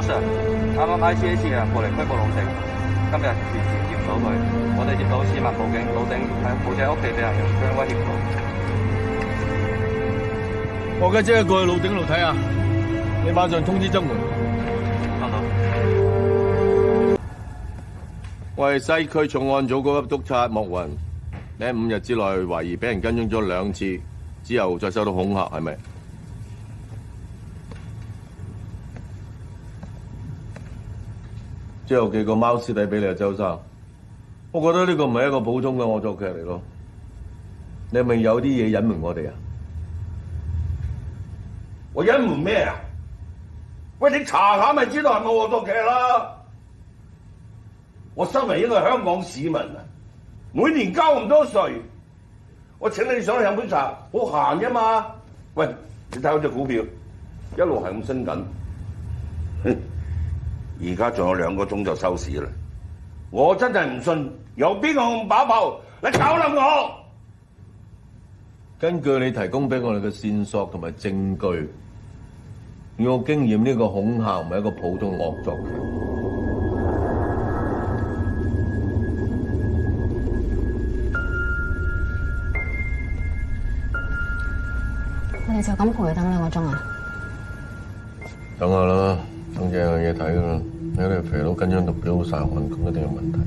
Sir，啱啱 ICAC 啊過嚟拘捕老鄭，今日遲遲見唔到佢，我哋接到市民報警，老鄭喺報仔屋企俾人用槍威脅到。我家姐過去路頂度睇下，你馬上通知增援。好。我係西區重案組高級督察莫雲，你喺5日之內懷疑俾人跟蹤咗2次，之後再收到恐嚇，係咪？之後寄個貓屍體俾你啊，周生。我覺得呢個唔係一個普通嘅惡作劇嚟咯。你係咪有啲嘢隱瞞我哋啊？我隱瞞咩啊？喂，你查下咪知道係咪惡作劇啦！我身為一個香港市民啊，每年交咁多稅，我請你上去飲杯茶，好閒啫嘛。喂，你睇下隻股票一路係咁升緊，而家仲有2個鐘就收市啦。我真係唔信有邊個咁把炮嚟搞冧我。根據你提供俾我哋嘅線索同埋證據，以我經驗，呢個恐嚇唔係一個普通惡作劇。我哋就咁陪佢等2個鐘啊？等下啦，總之有嘢睇噶啦。你哋肥佬跟張圖表晒汗，咁一定有問題。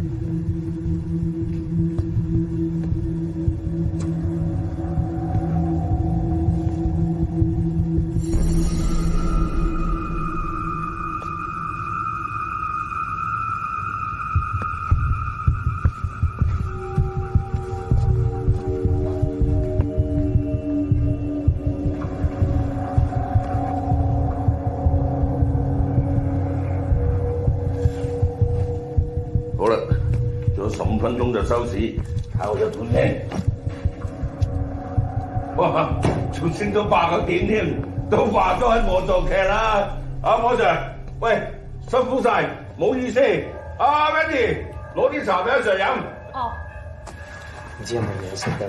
好啦，仲有15分鐘就收市，睇我有本領。哇，仲升咗8個點添，都話咗係惡作劇啦。阿莫 Sir，喂，辛苦晒，唔好意思。阿 Wendy，攞啲茶俾阿 Sir 飲。哦。唔知有冇嘢食得？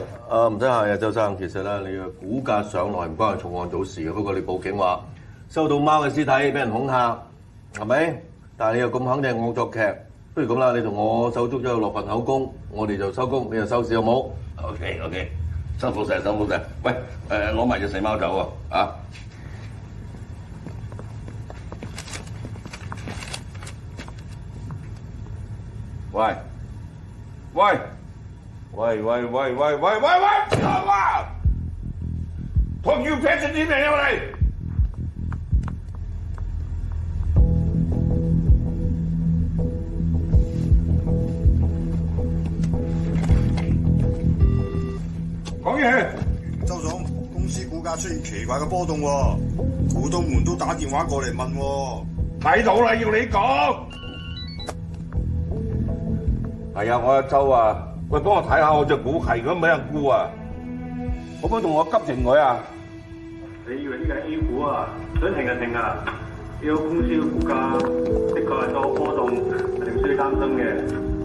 唔使客氣，周生。其實咧，你嘅股價上來唔關係重案組事嘅。不過你報警話收到貓嘅屍體，俾人恐嚇，係咪？但係你又咁肯定係惡作劇。不如咁啦，你同我手足咗落份口供，我哋就收工，你就收市好冇 ？OK， 辛苦晒，辛苦晒。喂，攞埋隻死貓走喎，啊！喂，同要劈出啲咩入嚟？講嘢，周總，公司股價出現奇怪嘅波動喎，股東們都打電話過嚟問喎。睇到啦，要你講。係啊，我阿周啊，喂，幫我睇下我隻股係咁俾人沽啊，可唔可以同我急停佢啊？你以為呢個係 A 股啊？想停就停啊！呢個公司嘅股價的確係多波動，係唔需要擔心嘅。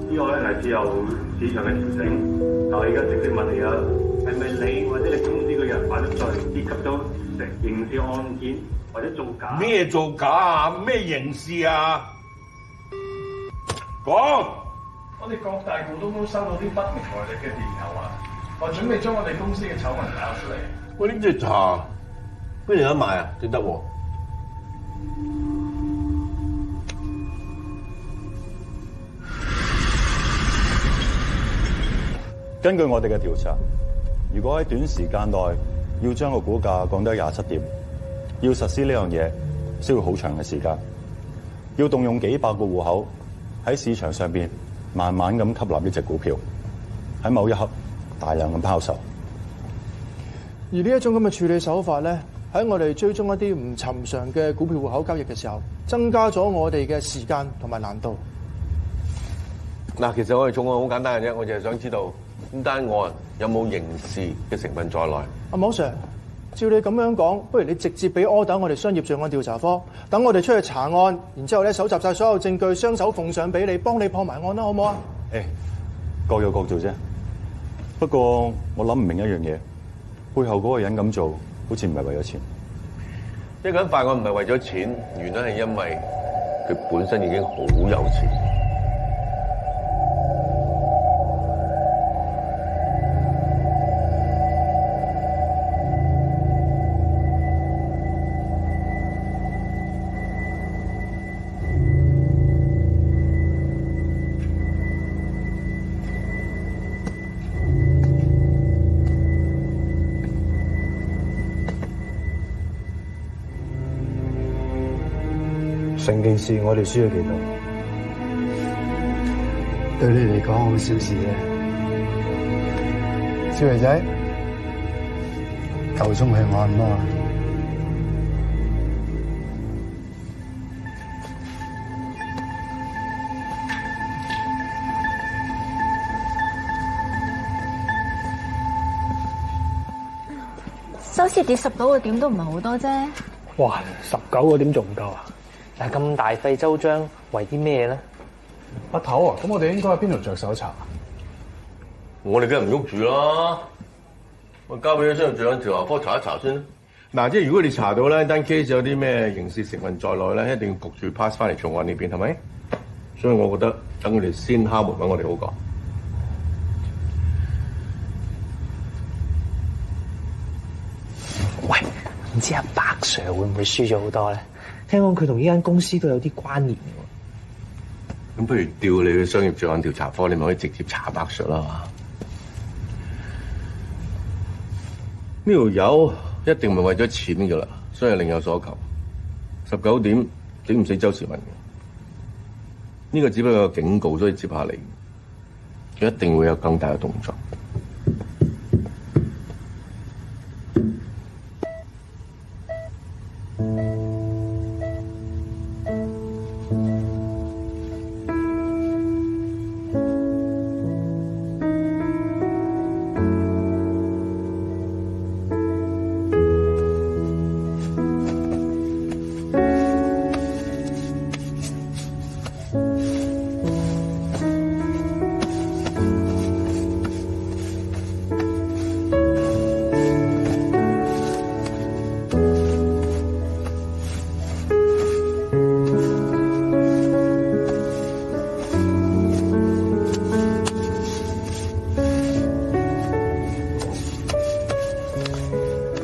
呢個咧係自由市場嘅調整。但係而家直接問你啊，係咪你或者你公司嘅人犯咗罪，涉及到刑事案件或者造假？咩造假啊？咩刑事啊？講！我哋各大股東都收到啲不明來歷嘅電郵啊，話準備將我哋公司嘅醜聞搞出嚟。喂，呢隻茶邊度有得賣啊？值得喎！根據我哋嘅調查，如果喺短時間內要將個股價降低27點，要實施呢樣嘢需要好長嘅時間，要動用幾百個戶口喺市場上邊慢慢咁吸納呢隻股票，喺某一刻大量咁拋售。而呢一種咁嘅處理手法咧，喺我哋追蹤一啲唔尋常嘅股票戶口交易嘅時候，增加咗我哋嘅時間同埋難度。嗱，其實我哋重案好簡單嘅啫，我淨係想知道呢單案有冇刑事嘅成分在內。阿莫 Sir，照你咁樣講，不如你直接俾 order 我哋商業罪案調查科，等我哋出去查案，然之後咧搜集晒所有證據，雙手奉上俾你，幫你破埋案啦，好唔好啊？各有各做啫。不過我諗唔明一樣嘢，背後嗰個人咁做，好似唔係為咗錢。一個人犯案唔係為咗錢，原因係因為佢本身已經好有錢。成件事我哋輸咗幾多？對你嚟講好小事啫。小肥仔，夠鐘去按摩啦。收市跌19個點都唔係好多啫。哇！19個點仲唔夠啊？但係咁大費周章，為啲咩咧？阿頭啊，咁我哋應該喺邊度着手查？我哋梗係唔喐住啦，我交俾咗商業罪案調查科查一查先。嗱，即係如果你查到咧單 case 有啲咩刑事成分在內咧，一定要焗住 pass 翻嚟重案呢邊，係咪？所以我覺得等佢哋先敲門揾我哋好過。喂，唔知阿白 Sir 會唔會輸咗好多咧？聽講佢同呢間公司都有啲關聯喎。咁不如調你去商業罪案調查科，你咪可以直接查白 Sir 啦嘛。呢條友一定唔係為咗錢㗎啦，所以另有所求。19點整唔死周時運嘅，呢個只不過個警告，所以接下嚟佢一定會有更大嘅動作。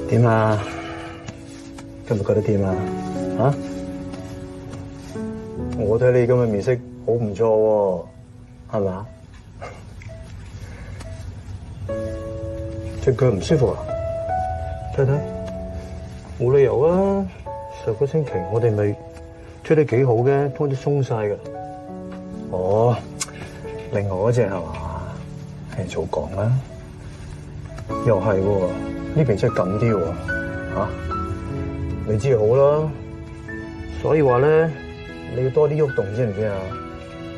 點啊？今日覺得點啊？啊？我睇你今日面色好唔錯喎，係嘛？隻腳唔舒服啊？睇睇，冇理由啊！上個星期我哋咪吹得幾好嘅，拖得鬆晒㗎。哦，另外嗰隻係嘛？係早講啦。又係喎。呢邊真係緊啲喎，嚇！你知就好啦。所以話咧，你要多啲喐動，知唔知啊？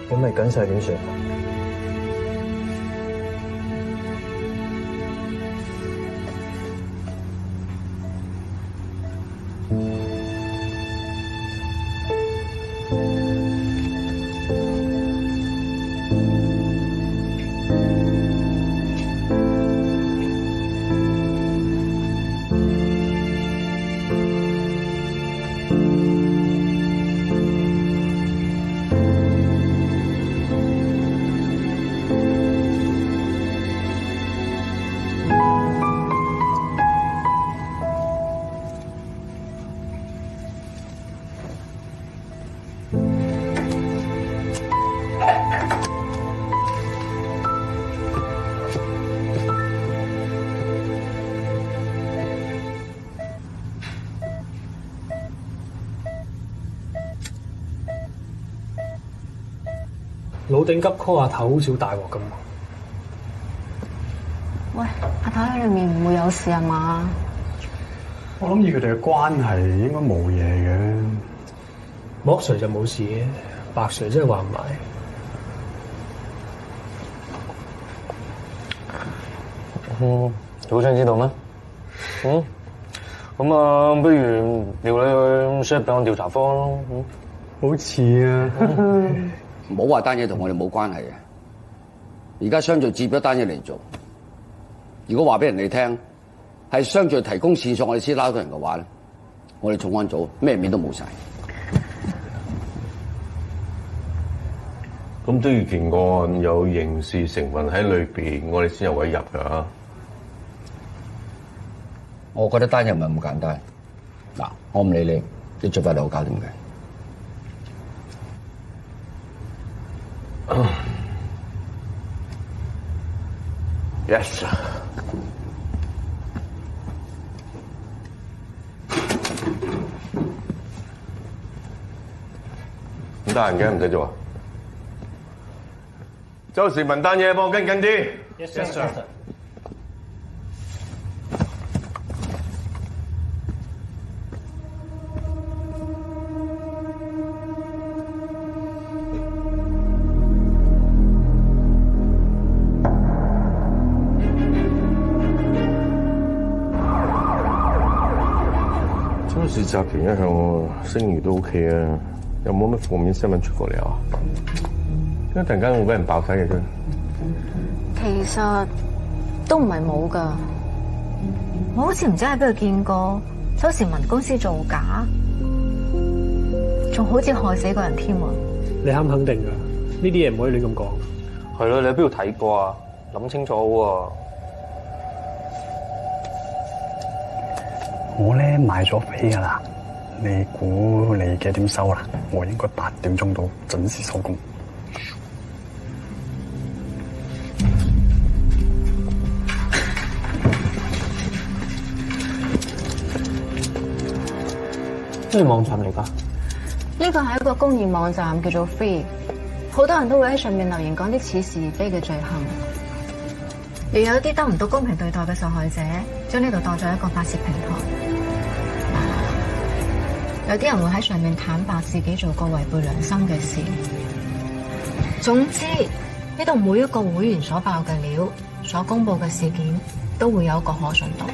咁咪緊晒點算？老頂急 call 阿頭，好似好大鑊咁。喂，阿頭喺裏面唔會有事啊嘛？我諗以佢哋嘅關係，應該冇嘢嘅。莫 Sir 就冇事嘅，白 Sir 真係話唔埋。好想知道咩？咁啊，不如調你去商業罪案調查科咯。好似啊。唔好話單嘢同我哋冇關係嘅，而家商罪接咗單嘢嚟做。如果話俾人哋聽係商罪提供線索，我哋先撈到人嘅話咧，我哋重案組咩面都冇晒。咁都要件案有刑事成分喺裏邊，我哋先有位入㗎。我覺得單嘢唔係咁簡單。嗱，我唔理你，你盡快同我搞掂佢。Yes。咁得閒嘅唔使做啊！周時文單嘢幫我跟緊啲。Yes sir。周氏集團一向聲譽都 OK 啊，有冇乜負面新聞出過嚟啊？點解突然間會俾人爆晒嘅啫？其實都唔係冇㗎，我好似唔知喺邊度見過周時文公司造假，仲好似害死個人添喎。你肯唔肯定㗎？呢啲嘢唔可以亂咁講。係咯，你喺邊度睇過啊？諗清楚喎。我咧買咗飛㗎啦，你估你幾點收啦？我應該8點鐘到準時收工。咩網站嚟㗎？呢個係一個公義網站，叫做 Free， 好多人都會喺上面留言講啲似是而非嘅罪行。亦有啲得唔到公平對待嘅受害者，將呢度當作一個發洩平台。有啲人會喺上面坦白自己做過違背良心嘅事。總之，呢度每一個會員所爆嘅料、所公佈嘅事件，都會有一個可信度。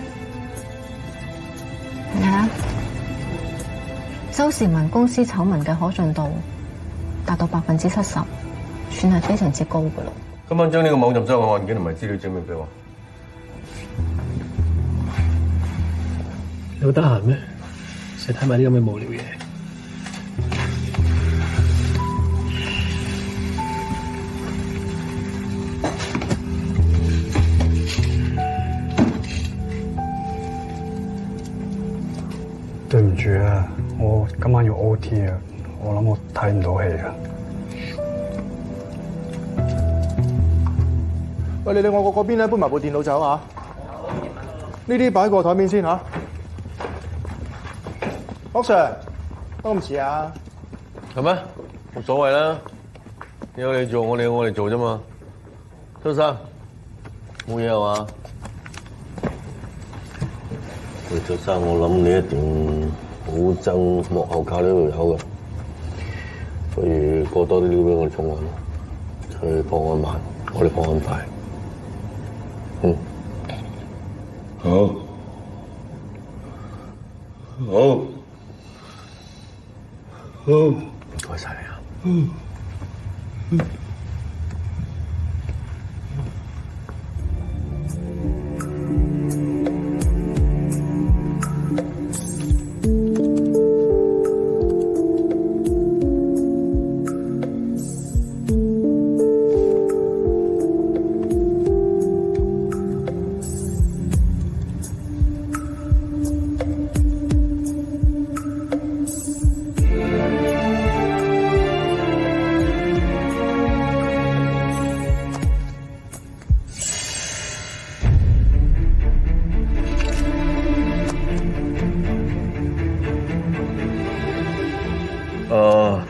你睇下，周時文公司醜聞嘅可信度達到70%，算係非常之高㗎啦。今晚將呢個網站所有嘅案件同埋資料證明俾我。你好得閒咩？成日睇埋啲咁嘅無聊嘢。對唔住啊，我今晚要 OT 啊，我諗我睇唔到戲啊。喂，你哋我嗰邊咧搬埋部電腦走啊！呢啲擺過台面先嚇。屋 Sir， 都唔遲啊？係咩？冇所謂啦，有你做，我哋有我哋做啫嘛。周生，冇嘢係嘛？喂，周生，我諗你一定好憎幕後靠呢條友嘅，不如過多啲料俾我哋重案咯。佢破案慢，我哋破案快。好，好，好，唔該晒你啊。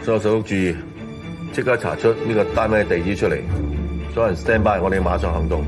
所有手屋注意，即刻查出呢個單位地址出嚟，所有人 stand by，我哋馬上行動。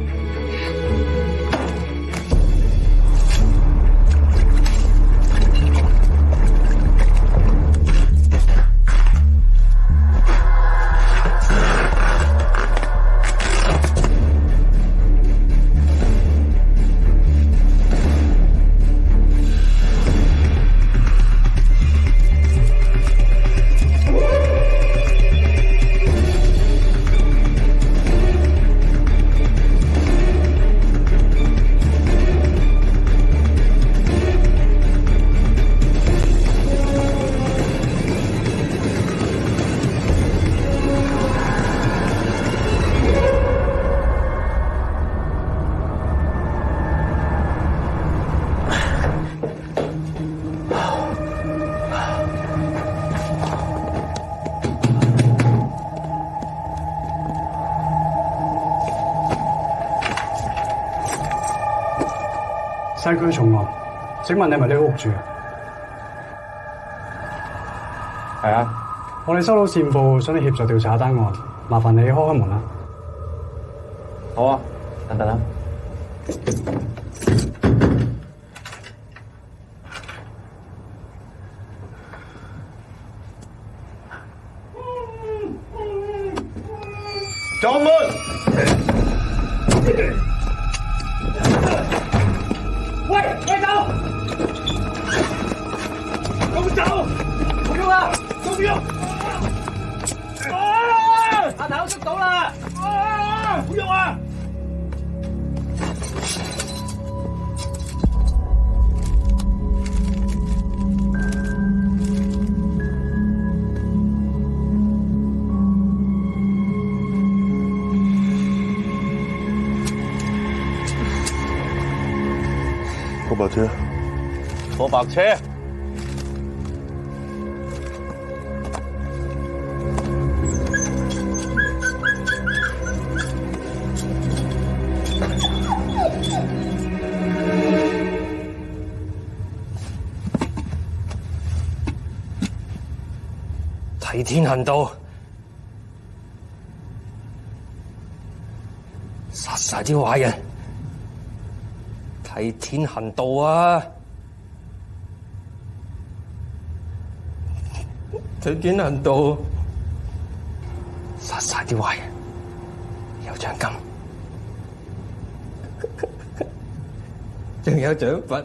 西區重案，請問你係咪呢個屋主啊？係啊，我哋收到線報，想你協助調查單案，麻煩你開門啦。好啊，等等啦。撞門！喂，走！咁走！唔喐啊！都唔喐！阿頭捉到啦！唔喐啊！嗰白車，嗰白車，提天行道，殺晒啲壞人。提天行道啊！提天行道，殺晒啲壞人，有獎金，仲有獎品。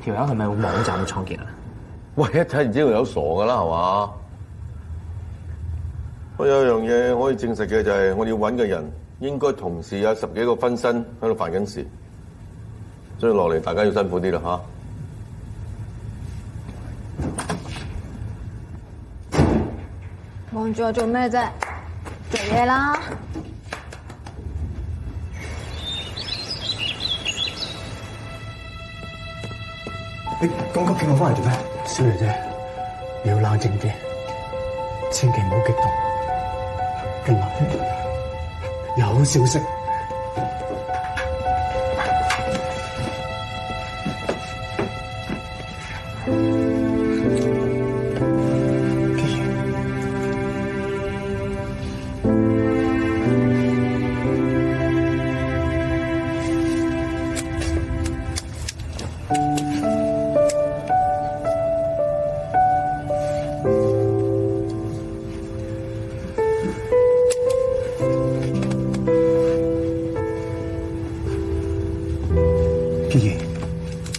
條友係咪網站嘅創建啊？喂，一睇唔知佢有傻噶啦，係嘛？我有一樣嘢可以證實嘅就係，我哋要揾嘅人應該同時有10幾個分身喺度犯緊事，所以落嚟大家要辛苦啲啦嚇。望住我做咩啫？做嘢啦！你趕急叫我翻嚟做咩？小爺姐，你要冷靜啲，千祈唔好激動。今日有消息。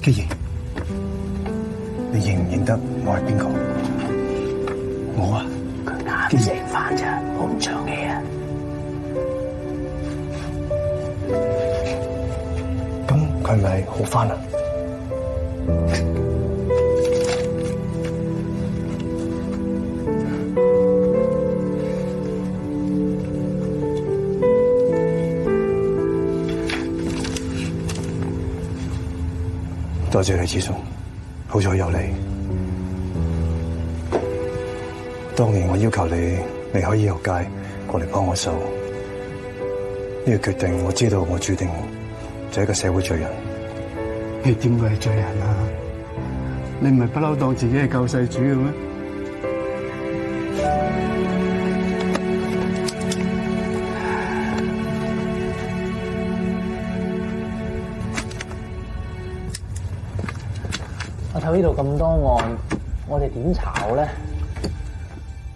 基兒，你認唔認得我係邊個？我啊，佢啱食飯咋，我唔長氣啊。咁佢咪好返啦？多謝你，子松，好彩有你。當年我要求你離開醫學界，過嚟幫我手。呢個決定，我知道我注定就係一個社會罪人。你點會係罪人啊？你唔係不嬲當自己係救世主嘅咩？我睇呢度咁多案，我哋點炒咧？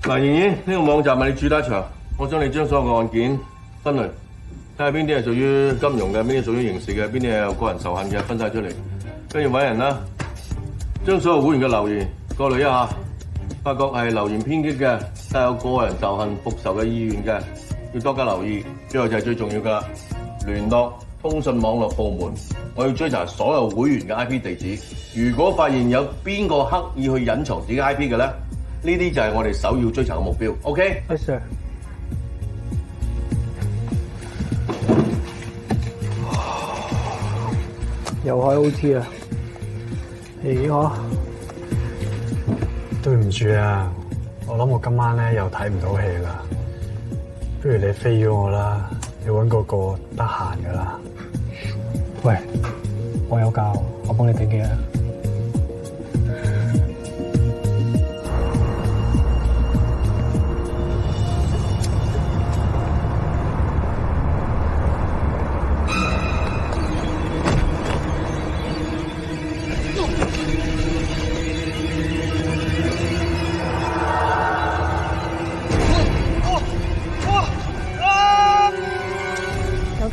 嗱，妍妍，呢個網站係你主打場，我想你將所有嘅案件分類，睇下邊啲係屬於金融嘅，邊啲屬於刑事嘅，邊啲係有個人仇恨嘅，分晒出嚟，跟住揾人啦，將所有會員嘅留言過濾一下，發覺係流言偏激嘅，帶有個人仇恨、復仇嘅意願嘅，要多加留意。最後就係最重要㗎啦，聯絡通訊網絡部門，我要追查所有會員嘅 IP 地址。如果發現有邊個刻意去隱藏自己 IP 嘅咧，呢啲就係我哋首要追查嘅目標。OK？ Yes sir。又開 OT 啊！咦我對唔住啊，我諗我今晚咧又睇唔到戲啦，不如你飛咗我啦，你揾個得閒噶啦。喂，我有教，我幫你頂機啊。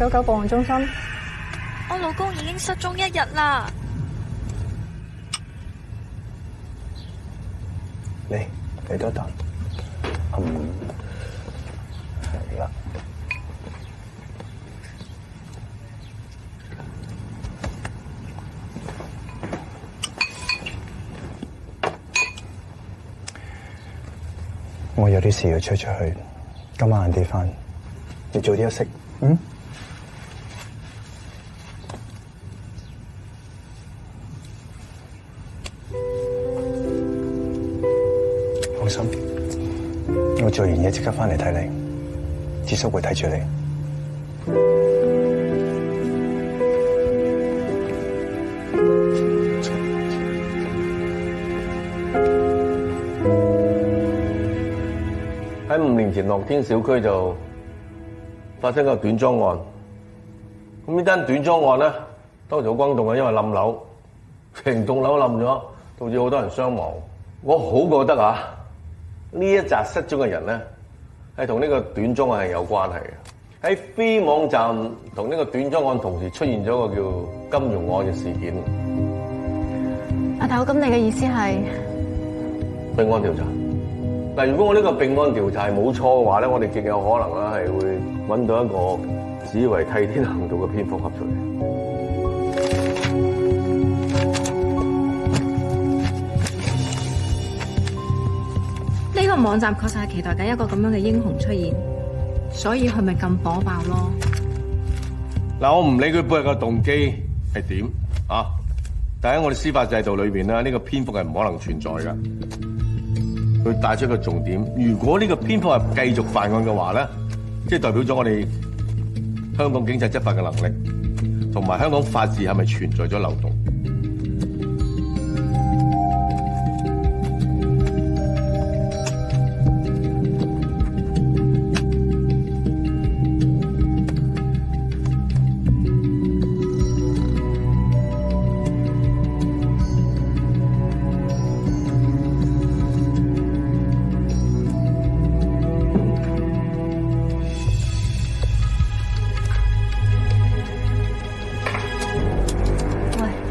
999報案中心，我老公已經失蹤1日啦。你多等。係啦。我有啲事要出去，今晚晏啲返，你早啲休息。嗯。放心，我做完嘢即刻返嚟睇你，智叔會睇住你。喺5年前樂天小區就發生個短樁案，咁呢單短樁案咧當時好轟動嘅，因為冧樓，成棟樓冧咗，導致好多人傷亡。我好覺得啊，呢一紮失蹤嘅人咧係同呢個短樁案係有關係嘅。喺飛網站同呢個短樁案同時出現咗個叫金融案嘅事件。阿頭，咁你嘅意思係並案調查？嗱，如果我呢個並案調查係冇錯嘅話咧，我哋極有可能啦係會揾到一個只為替天行道嘅蝙蝠俠出嚟。呢個網站確實係期待緊一個咁樣嘅英雄出現，所以佢咪咁火爆咯。嗱，我唔理佢背後嘅動機係點啊，但喺我哋司法制度裏邊咧，呢個蝙蝠係唔可能存在嘅。佢帶出一個重點，如果呢個蝙蝠俠繼續犯案嘅話咧，即係代表咗我哋香港警察執法嘅能力，同埋香港法治係咪存在咗漏洞？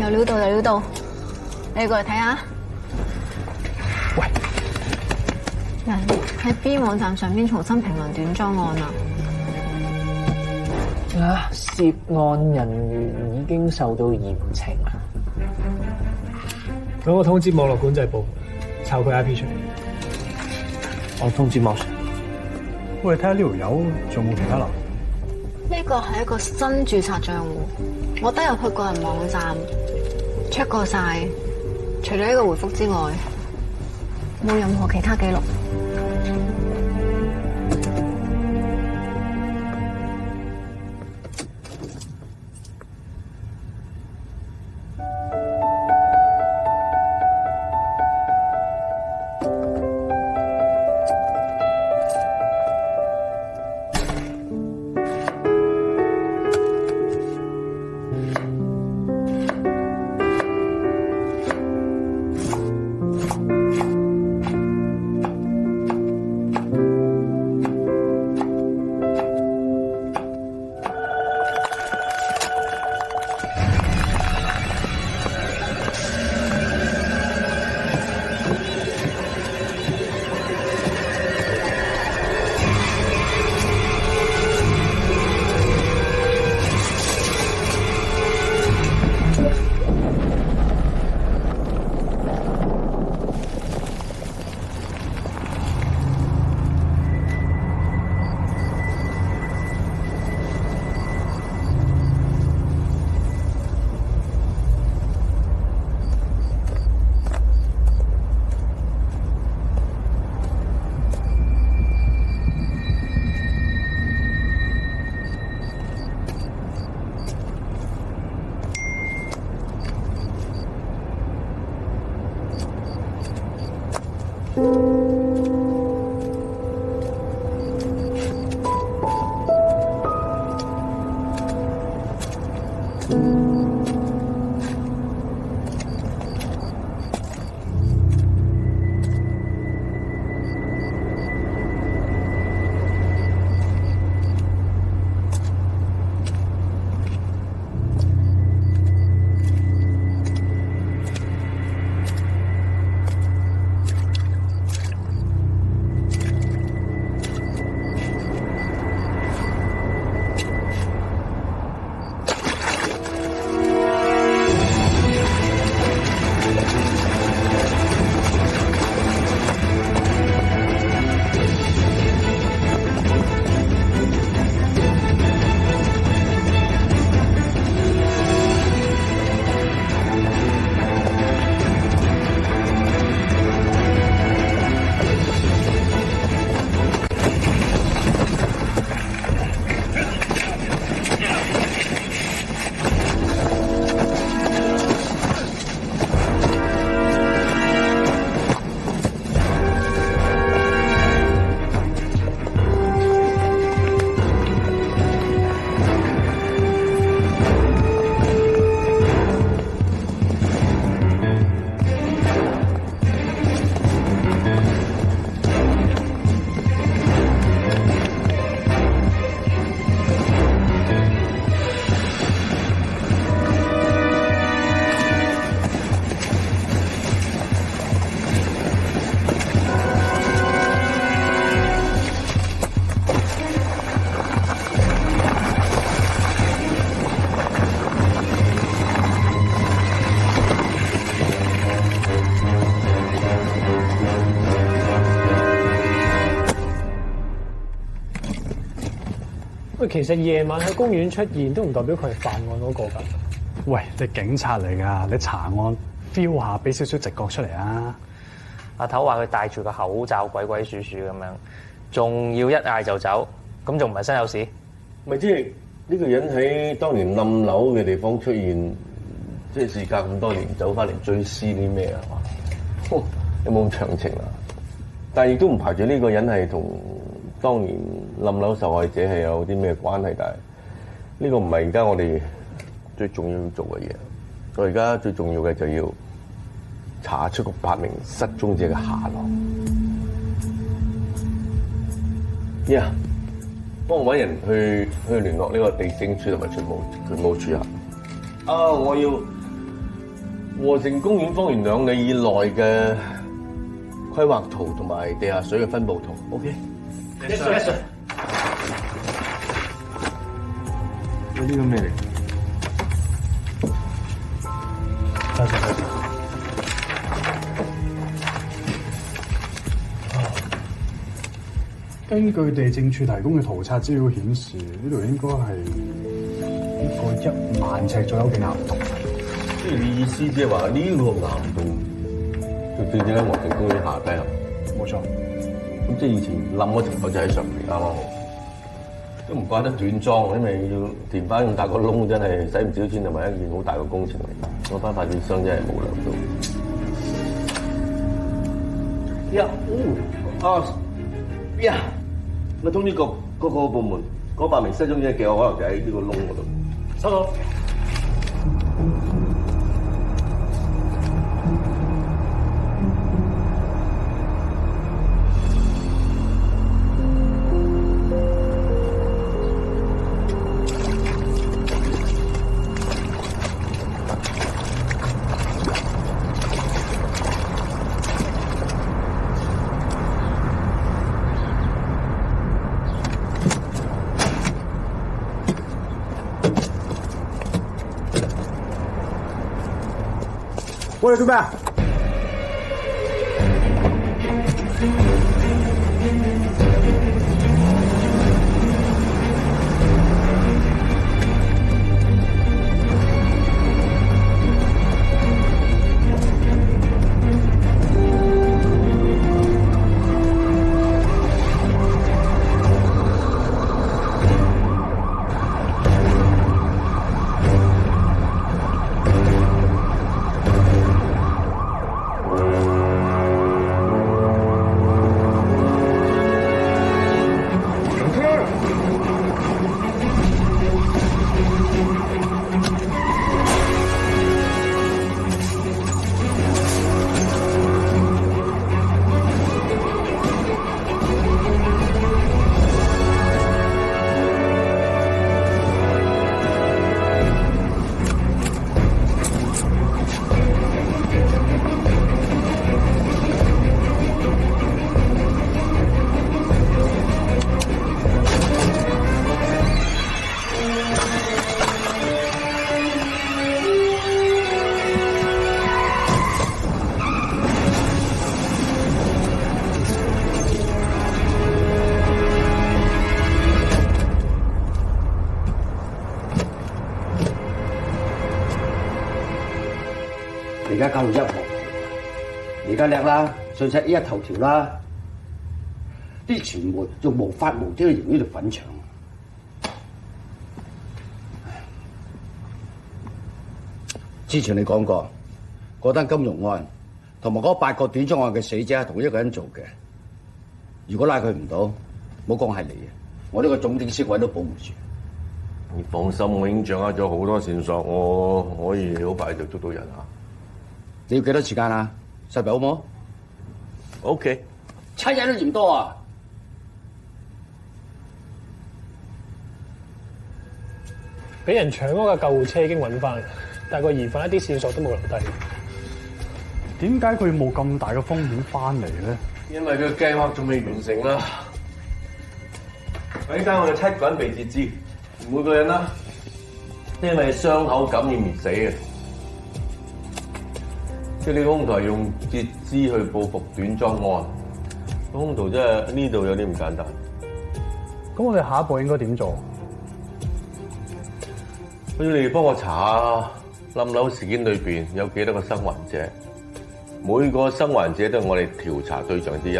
有料到，你過嚟睇下。喂，人喺 B 網站上邊重新評論短樁案啊！涉案人員已經受到嚴懲啊！咁我通知網絡管制部，抄佢 IP 出嚟。我通知網上。喂，睇下呢條友仲冇其他留言。呢個係一個新註冊賬戶，我登入去個人網站 check 過晒，除咗呢個回覆之外，冇任何其他記錄。喂，其實夜晚喺公園出現都唔代表佢係犯案嗰個㗎。喂，你警察嚟㗎，你查案 feel 下，俾少少直覺出嚟啊！阿頭話佢戴住個口罩鬼鬼祟祟咁樣，仲要一嗌就走，咁仲唔係身有事？咪即係呢個人喺當年冧樓嘅地方出現，即係事隔咁多年走翻嚟追屍啲咩啊？有冇咁長情啊？但係亦都唔排除呢個人係同當年冧樓受害者係有啲咩關係，但係呢個唔係而家我哋最重要做嘅嘢。我而家最重要嘅就要查出個8名失蹤者嘅下落。幫我揾人去聯絡呢個地政處同埋渠務處啊！我要和盛公園方圓2里以內嘅規劃圖同埋地下水嘅分佈圖。OK。Yes sir。呢個咩嚟？多謝。根據地政處提供嘅圖冊資料顯示，呢度應該係一個1萬尺左右嘅岩洞。即係你意思即係話呢個岩洞就正正喺和盛公園下低啊？冇錯。咁即係以前冧嗰條口就喺上面啱啱好，都唔怪得斷裝，因為要填翻咁大個窿，真係使唔少錢同埋一件好大嘅工程嚟。嗰班發展商真係冇良到。我通知各個部門，嗰8名失蹤者極有可能就喺呢個窿嗰度。收到。過嚟做咩啊？家搞到一毫，你而家叻啦，上晒 A1頭條啦，啲傳媒仲無法無天去形呢條粉牆。之前你講過，嗰單金融案同埋嗰8個短裝案嘅死者係同一個人做嘅。如果拉佢唔到，唔好講係你啊，我呢個總警司位都保唔住。你放心，我已經掌握咗好多線索，我可以好快就捉到人啊！你要幾多時間啊？10日好冇 ？OK， 7日都嫌多啊！俾人搶嗰架救護車已經揾翻，但係個疑犯一啲線索都冇留低。點解佢冇咁大嘅風險翻嚟咧？因為佢嘅計劃仲未完成啦。喺間我哋7個人被截肢，每個人啦，因為傷口感染而死嘅。即係呢個兇徒係用截肢去報復短裝案，兇徒真係呢度有啲唔簡單。咁我哋下一步應該點做？我要你哋幫我查下冧樓事件裏邊有幾多個生還者，每個生還者都係我哋調查對象之一。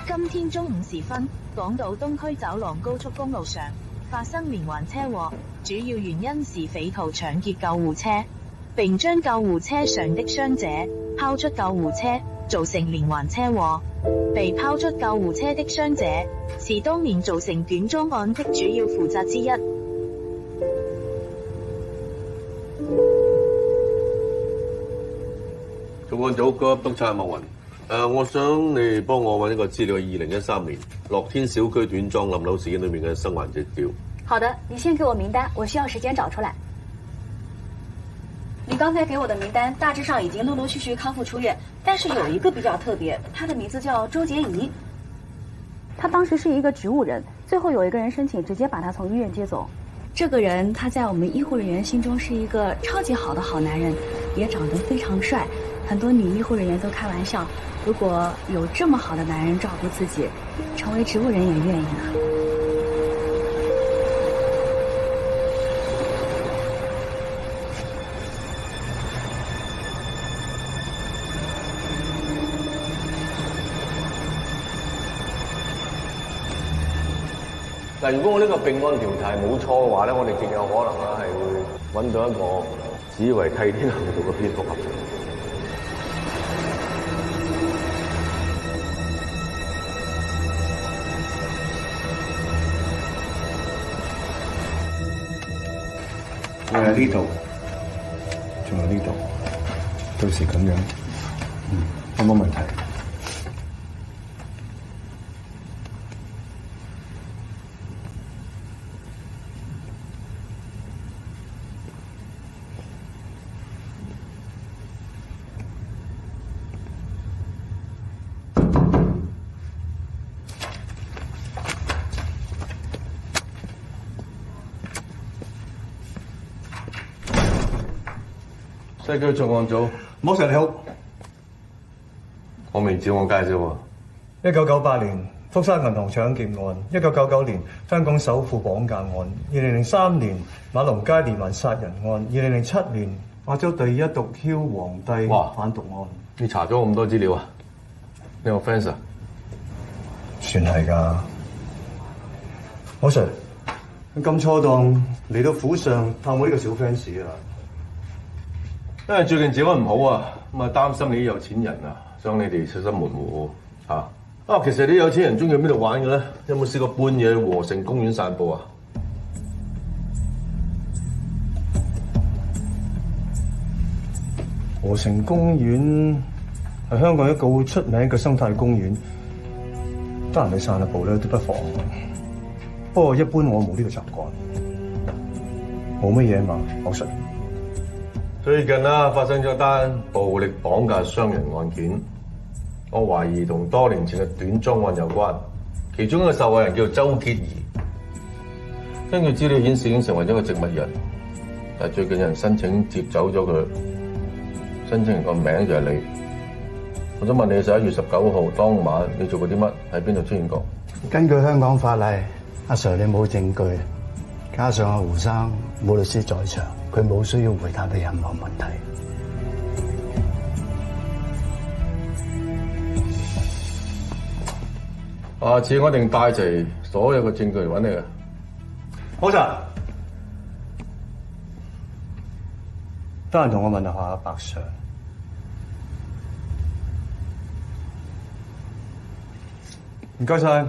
今天中午時分，港島東區走廊高速公路上發生連環車禍，主要原因是匪徒搶劫救護車，並將救護車上的傷者拋出救護車，造成連環車禍。被拋出救護車的傷者是當年造成短裝案的主要負責之一。重案組高級督察莫雲。我想你幫我揾一個資料，2013年樂天小區短裝冧樓事件裏面嘅生還者表。好的，你先給我名單，我需要時間找出來。你剛才給我的名單大致上已經陸陸續續康復出院，但是有一個比較特別，他的名字叫周潔儀。他當時是一個植物人，最後有一個人申請直接把他從醫院接走。這個人他在我們醫護人員心中是一個超級好的好男人，也長得非常帥，很多女醫護人員都開玩笑，如果有這麼好的男人照顧自己，成為植物人也願意啊。嗱，如果我呢個並案調查冇錯嘅話咧，我哋極有可能啦係會揾到一個只以為替天行道嘅蝙蝠俠。呢度，仲有呢度，到時咁樣，有冇問題？西區重案組，莫 Sir 你好，我未自我介紹喎。 1998年福山銀行搶劫案，1999年香港首富綁架案，2003年馬龍街連環殺人案，2007年亞洲第一毒梟皇帝販毒案。你查咗咁多資料啊？你有 fans 啊？算係㗎。莫 Sir，咁錯當嚟到府上探我呢個小 fans 啊！因為最近治安唔好啊，咁啊擔心你啲有錢人啊，想你哋小心門戶嚇。啊，其實啲有錢人中意去邊度玩嘅咧？有冇試過半夜去和盛公園散步啊？和盛公園係香港一個好出名嘅生態公園，得閒去散下步咧都不妨。不過一般我冇呢個習慣，冇乜嘢嘛，莫 Sir。最近啊，發生咗單暴力綁架傷人案件，我懷疑同多年前嘅短裝案有關。其中一個受害人叫做周潔儀，根據資料顯示已經成為咗個植物人，但係最近有人申請接走咗佢，申請人個名就係你。我想問你11月19號當晚你做過啲乜？喺邊度出現過？根據香港法例，阿 Sir 你冇證據，加上阿胡生冇律師在場，佢冇需要回答你任何問題。下次我一定帶齊所有嘅證據嚟揾你嘅。好實，得閒同我問下阿白 Sir。唔該晒。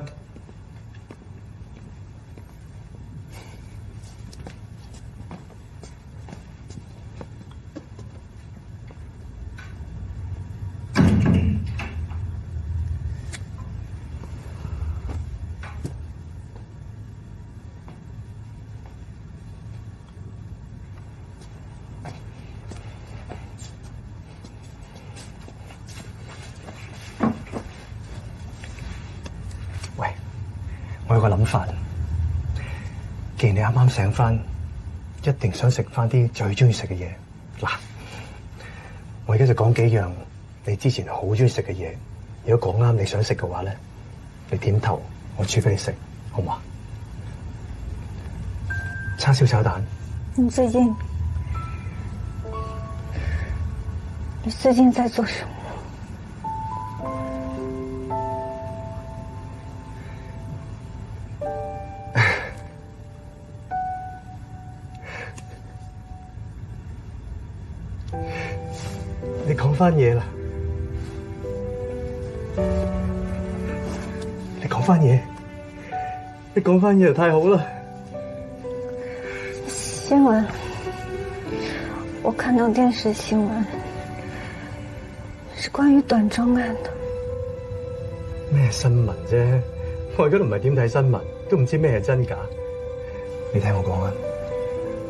我有個諗法，既然你啱啱醒翻，一定想食翻啲最中意食嘅嘢。嗱，我而家就講幾樣你之前好中意食嘅嘢。如果講啱你想食嘅話咧，你點頭，我煮俾你食，好嘛？叉燒炒蛋。你最近在做什麼？你講翻嘢啦！你講翻嘢就太好啦！新聞，我看到電視新聞，是關於短鐘案的。咩新聞啫？我而家都唔係點睇新聞，都唔知咩係真假。你聽我講啊，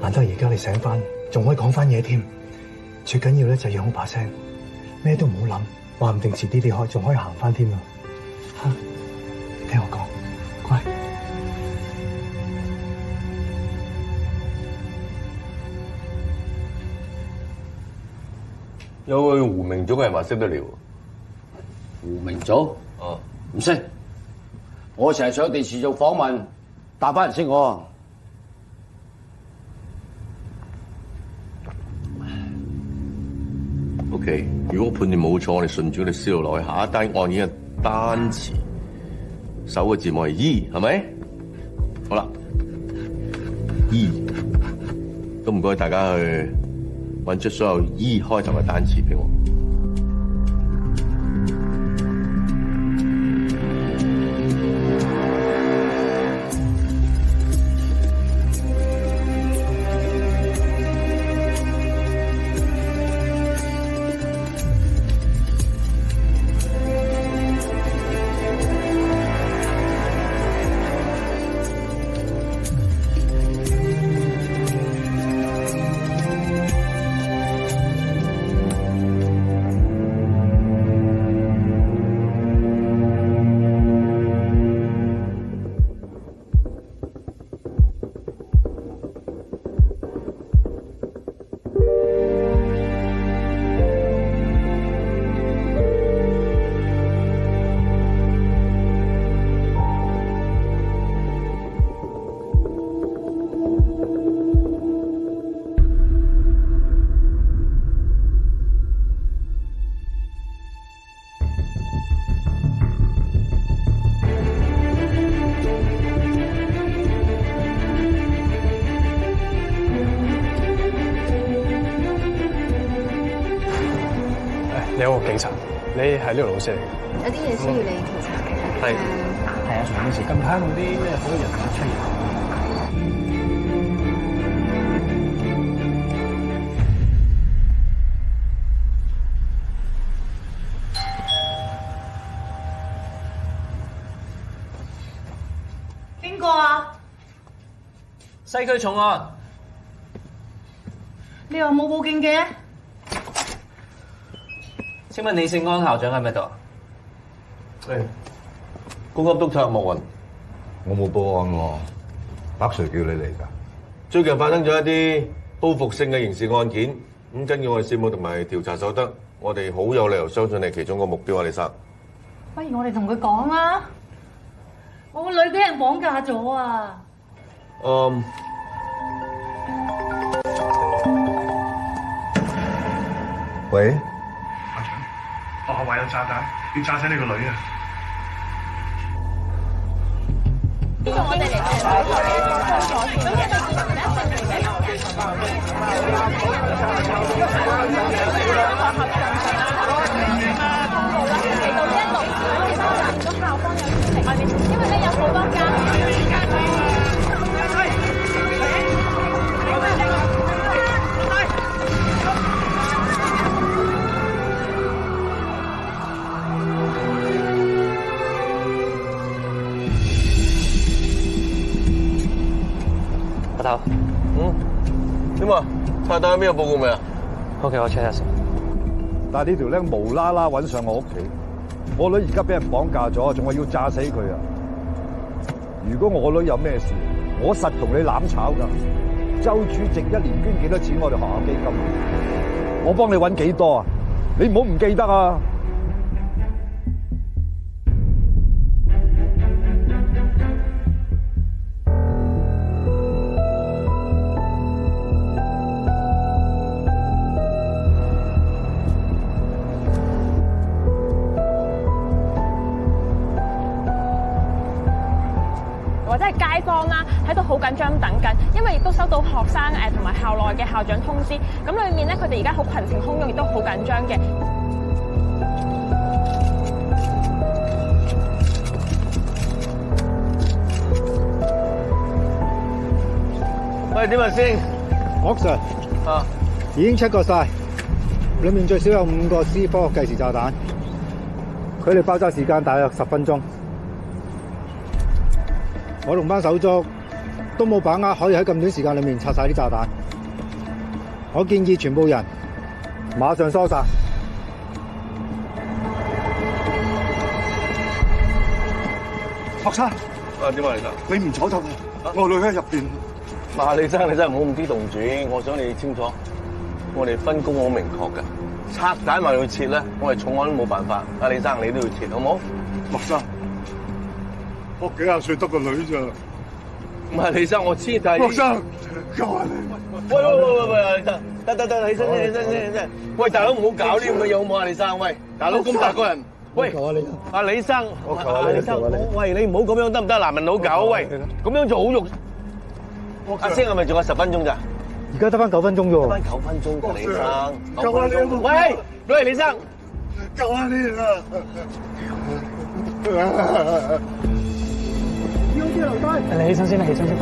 難得而家你醒翻，仲可以講翻嘢添。最緊要咧就養好把聲，咩都唔好諗，話唔定遲啲你仲可以行翻添啊！嚇，聽我講，乖。有個胡明祖嘅人話識得聊。胡明祖？哦，唔識。我成日上電視做訪問，大班人識我。OK， 如果判斷冇錯，我哋順住你思路落去，下一單案件嘅單詞，首個字母係 E， 係咪？好啦 ，E， 都唔該大家去揾出所有 E 開頭嘅單詞俾我。你好，警察，你係呢度老師嚟嘅。有啲嘢需要你調查嘅。係啊，徐女士，近排有冇啲咩好人物出現？邊個啊？西區重案。你話冇報警嘅？請問李勝安校長喺咪度？誒，高級督察莫雲，我冇報案喎，白 Sir 叫你嚟㗎。最近發生咗一啲報復性嘅刑事案件，咁根據我哋事務同埋調查所得，我哋好有理由相信你其中個目標啊，李生。不如我哋同佢講啦，我個女俾人綁架咗啊！喂，校長，學校話有炸彈，要炸死你個女啊！呢個我哋嚟因為咧有好多間。阿頭，點啊？太太有咩報告未啊 ？OK， 我 check 下先。但係呢條僆無啦啦揾上我屋企，我女而家俾人綁架咗，仲話要炸死佢啊！如果我女有咩事，我實同你攬炒㗎。周主席一年捐幾多錢我哋學校基金啊？我幫你揾幾多啊？你唔好唔記得啊！街坊啦，喺度好緊張等緊，因為亦都收到學生同埋校內嘅校長通知，咁裏面咧佢哋而家好群情洶湧，亦都好緊張嘅。喂，點啊先？岳 Sir， 已經 check 過晒，裏面最少有5個 C 科計時炸彈，佢哋爆炸時間大約10分鐘。我同班手足都冇把握可以喺咁短時間裏面拆晒啲炸彈，我建議全部人馬上疏散。學生，點啊，李生？你唔坐得啊？我女喺入邊。嗱，李生，你真係唔好咁激動住，我想你清楚，我哋分工好明確㗎。拆彈話要切咧，我哋重案都冇辦法。阿李生，你都要切，好冇？學生。我幾廿歲得個女咋？唔係李生，我知，但係學生，救下你！喂，得，起身！喂，大佬唔好搞呢咁嘅嘢好唔好啊？李生，喂，大佬咁大個人，喂，阿李生，李生，喂，你唔好咁樣得唔得？男人老狗，喂，咁樣做好肉。阿星係咪仲有10分鐘咋？而家得翻9分鐘啫喎。得翻9分鐘㗎，李生。救下你！喂，李生，救下你啦！你起身先啦，起身先。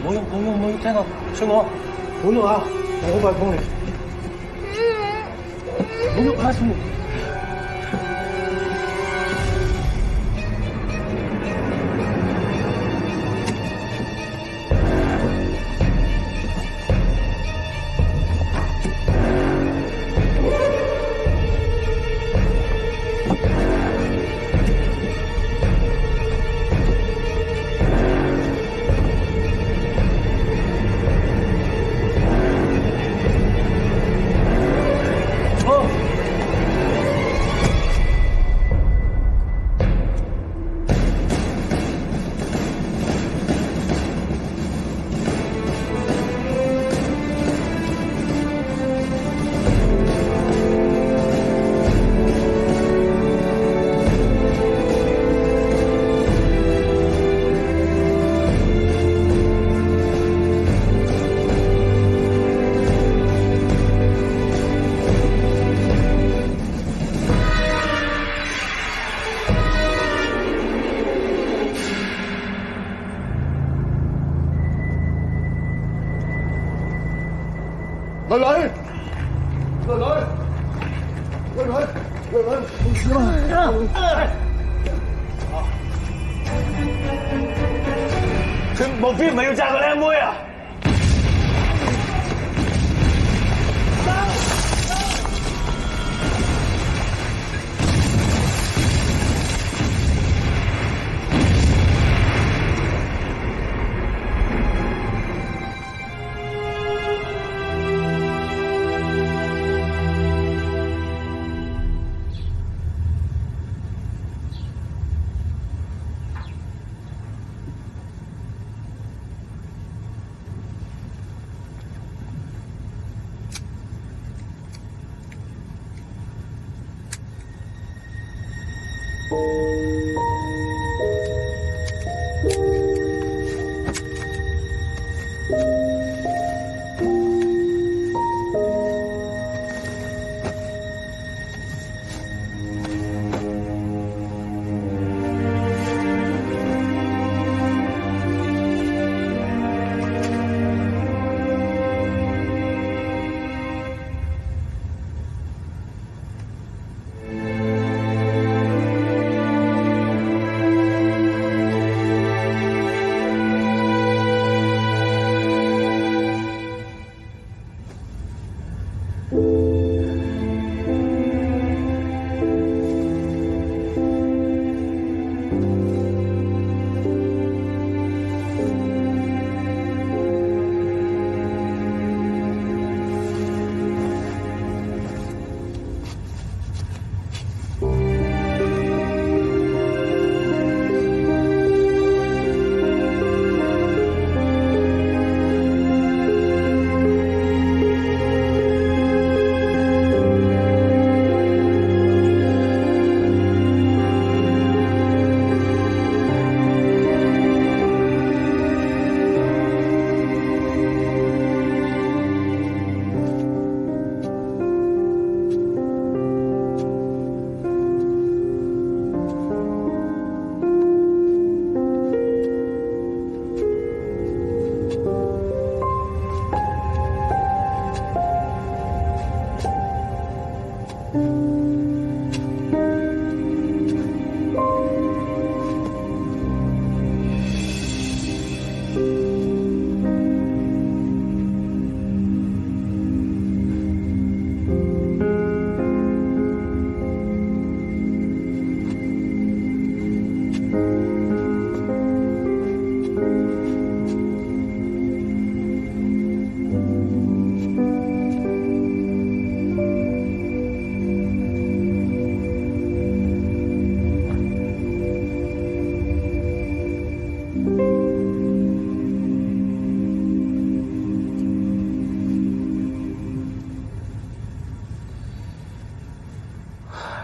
冇聽我，信我，本路啊，我好快幫你。唔喐啊，信我。女，冇事嘛？佢目標唔係要炸個靚妹啊！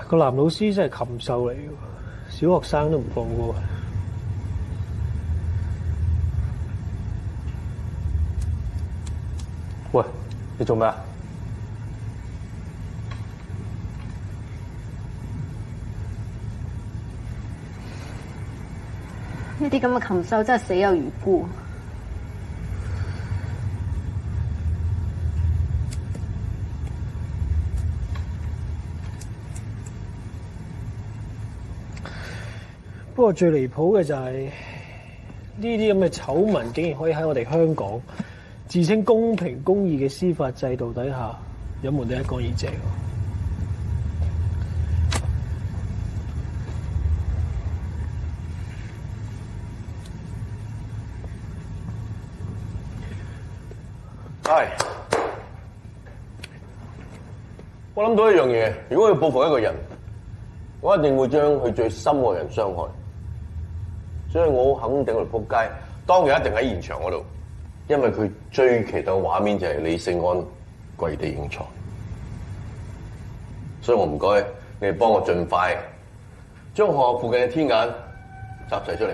個男老師真係禽獸嚟嘅，小學生都唔放過。喂，你做咩啊？呢啲咁嘅禽獸真係死有餘辜。不過最離譜嘅就係呢啲咁嘅醜聞，竟然可以喺我哋香港自稱公平公義嘅司法制度底下，有冇得一乾二淨？係，我諗到一樣嘢，如果要報復一個人，我一定會將佢最深愛人傷害，所以我好肯定佢撲街，當日一定喺現場嗰度，因為佢最期待嘅畫面就係李聖安跪地認錯，所以我唔該你哋幫我盡快將學校附近嘅天眼集齊出嚟。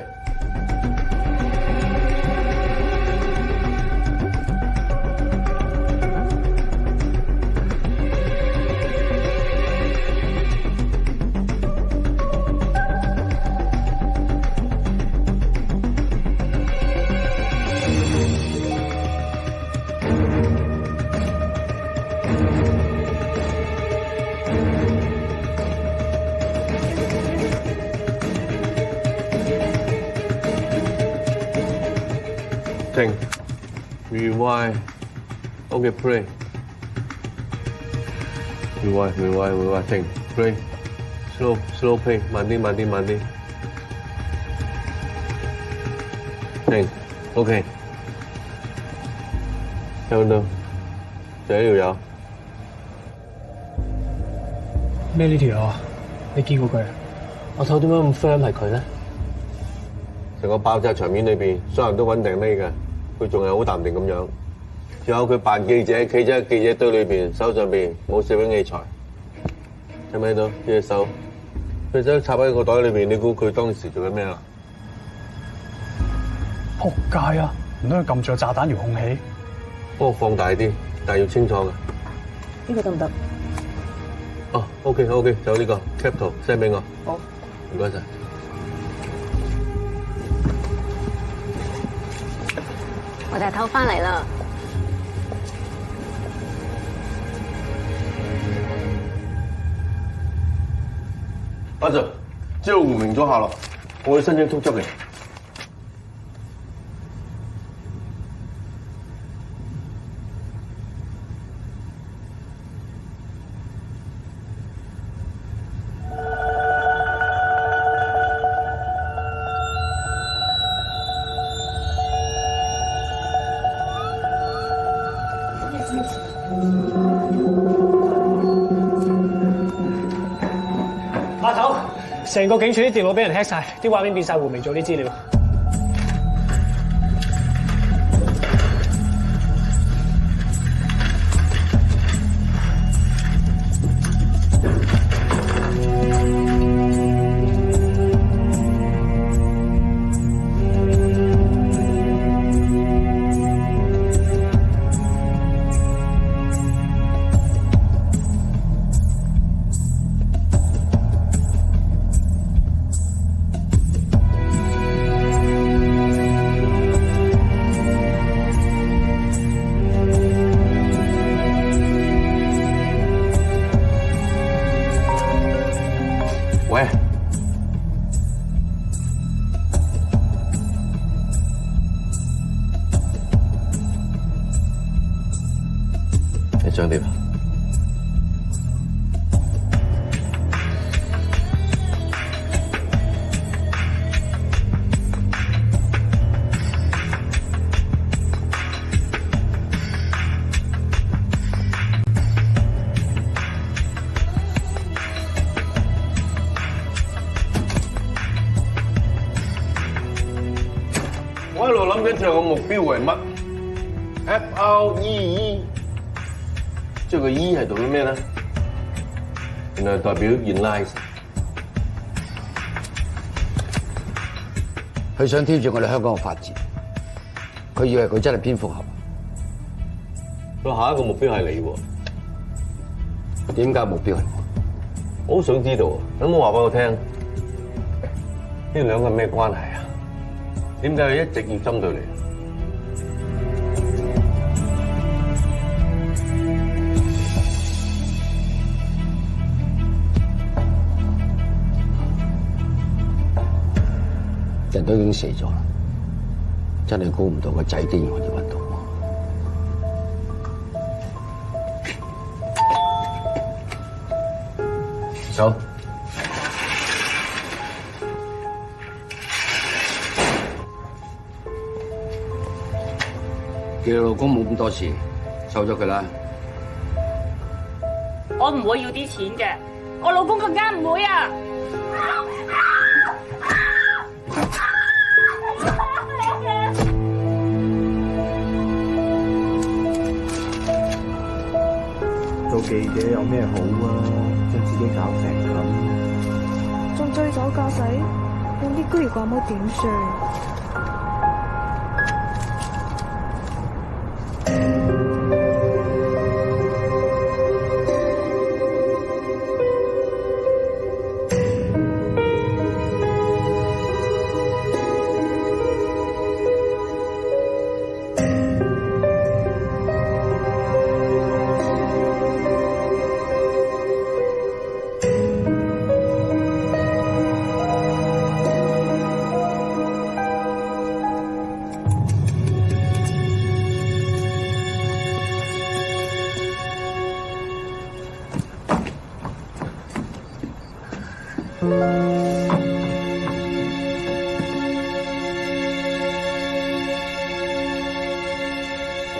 停 ，rewind， OK play， rewind， 停 play，slow play， 慢啲，停 ，OK， 聽到，就呢條友。咩呢條友啊？你見過佢啊？我睇點解咁 firm 係佢咧？成個爆炸場面裏邊，所有人都穩定匿嘅，佢仲係好淡定咁樣。仲有佢扮記者，企咗喺記者堆裏邊，手上邊冇攝影器材，睇唔睇到呢隻手？佢手插喺個袋裏邊，你估佢當時做緊咩啊？仆街啊！唔通佢撳住個炸彈遙控器？幫我放大啲，但係要清楚嘅。呢個得唔得？哦 ，OK， 就呢個 cap 圖 send 俾我。好，唔該晒。我哋偷翻嚟啦。阿 Sir， 知道胡明咗下落，我會申請通緝令。阿頭，成個警署啲電腦俾人 hack 晒，啲畫面變晒胡明做啲資料。喂，你想點啊？我一路諗緊最後個目標係乜 ？FREE， 即係個 E 係代表咩咧？原來代表 realize。佢想挑戰我哋香港嘅法治，佢以為佢真係蝙蝠俠。佢下一個目標係你喎？點解目標係我？我好想知道，有冇話俾我聽？呢兩個係咩關係啊？點解佢一直要針對你？都已經死咗啦，真係估唔到個仔竟然可以揾到我。走。叫你老公冇咁多事，收咗佢啦。我唔會要啲錢嘅，我老公更加唔會啊！做記者有咩好啊？將自己搞成咁，仲醉酒駕駛，用啲居如果冇點算？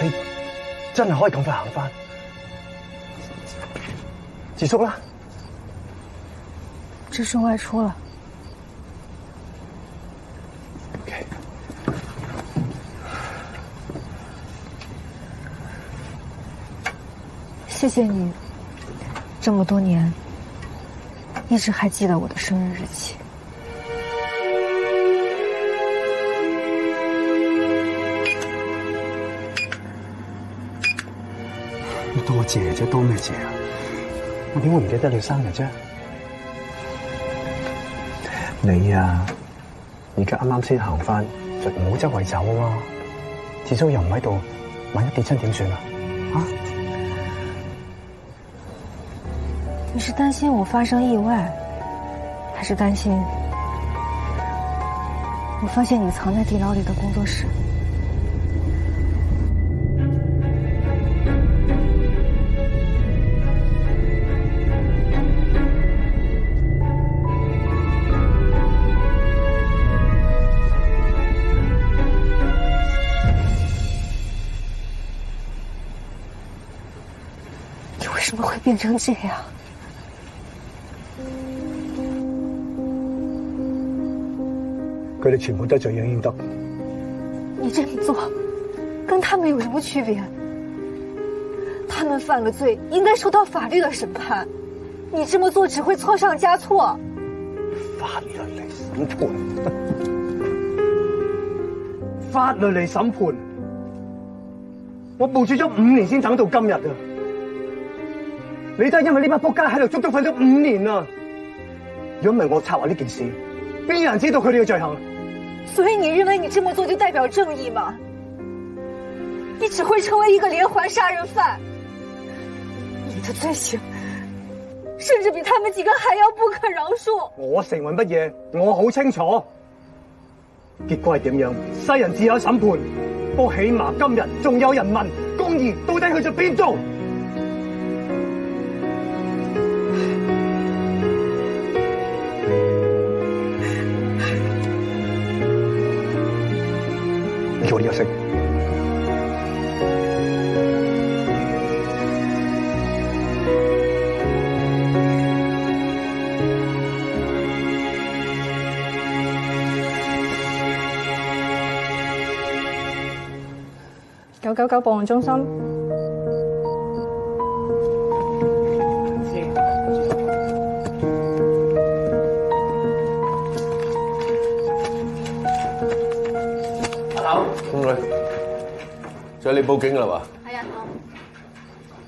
你真係可以咁快行翻？結束啦！这是外出了。谢谢你，这么多年，一直还记得我的生日日期。多謝啫，多咩謝啊？我點會唔記得你生日啫？你啊，而家啱啱先行翻，就唔好周圍走啊！志叔又唔喺度，萬一跌親點算啊？啊？你是担心我发生意外，还是担心我发现你藏在地牢里的工作室？你为什么会变成这样？佢哋全部都罪有應得。你这么做，跟他们有什么区别？他们犯了罪，应该受到法律的审判。你这么做只会错上加错。法律嚟審判，法律嚟審判。我部署咗5年先等到今日啊！你都係因為呢班仆街喺度足足瞓咗5年啊！如果唔係我策劃呢件事，邊有人知道佢哋嘅罪行？所以你认为你这么做就代表正义吗？你只会成为一个连环杀人犯。你的罪行甚至比他们几个还要不可饶恕。我成為乜嘢？我好清楚。結果係點樣？世人自有審判。不過起碼今日仲有人問公義到底去咗邊度？你做呢個聲。999報案中心。兄弟，就係你報警啦嘛？係啊，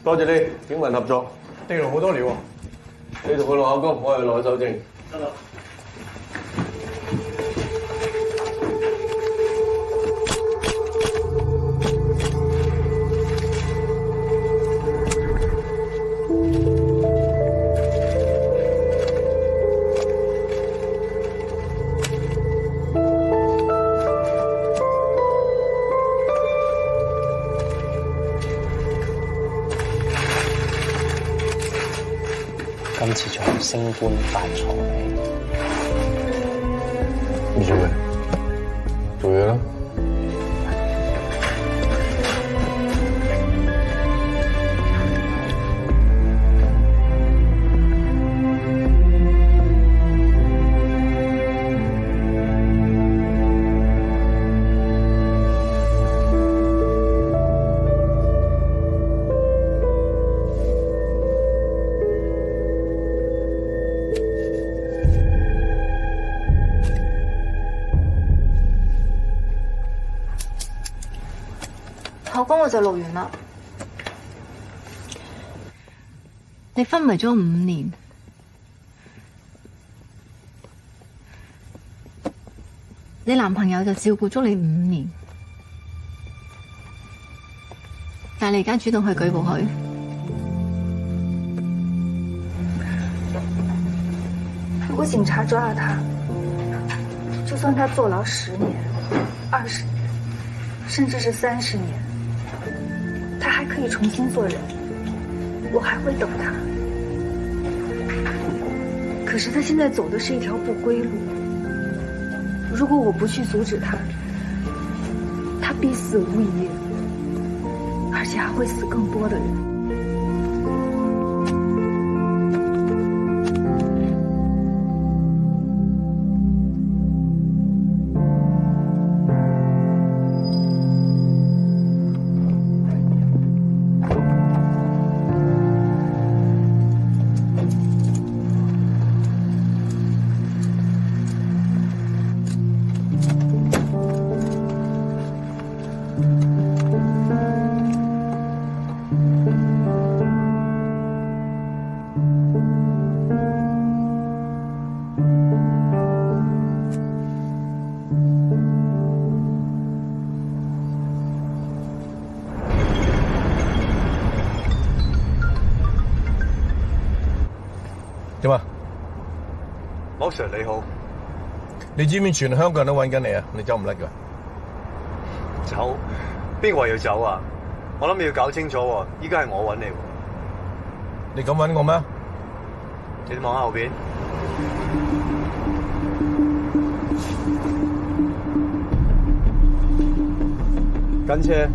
多謝你，警民合作。地牢好多料喎。你同佢落口供，我係落去搜證。得啦。今次仲升官發財。你做咩？做嘢啦。口供我就錄完啦。你昏迷咗5年，你男朋友就照顧咗你5年，但係你而家主動去舉報佢。如果警察抓了他，就算他坐牢10年、20年，甚至是30年。他还可以重新做人，我还会等他。可是他现在走的是一条不归路，如果我不去阻止他，他必死无疑，而且还会死更多的人。點啊？莫 Sir 你好，你知唔知全香港人都揾緊你啊？你走唔甩㗎？走？邊個話要走啊？我諗你要搞清楚喎，依家係我揾你喎。你咁揾我咩？你望下後邊。跟車。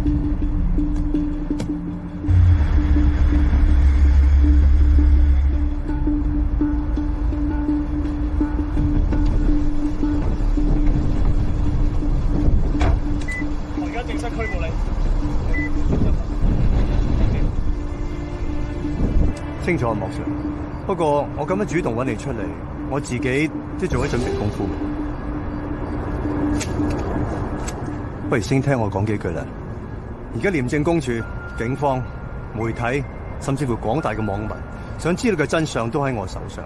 正式拘捕你。清楚啊，莫 Sir。不過我咁樣主動揾你出嚟，我自己都做咗準備功夫。不如先聽我講幾句啦。而家廉政公署、警方、媒體，甚至乎廣大嘅網民，想知道嘅真相都喺我手上。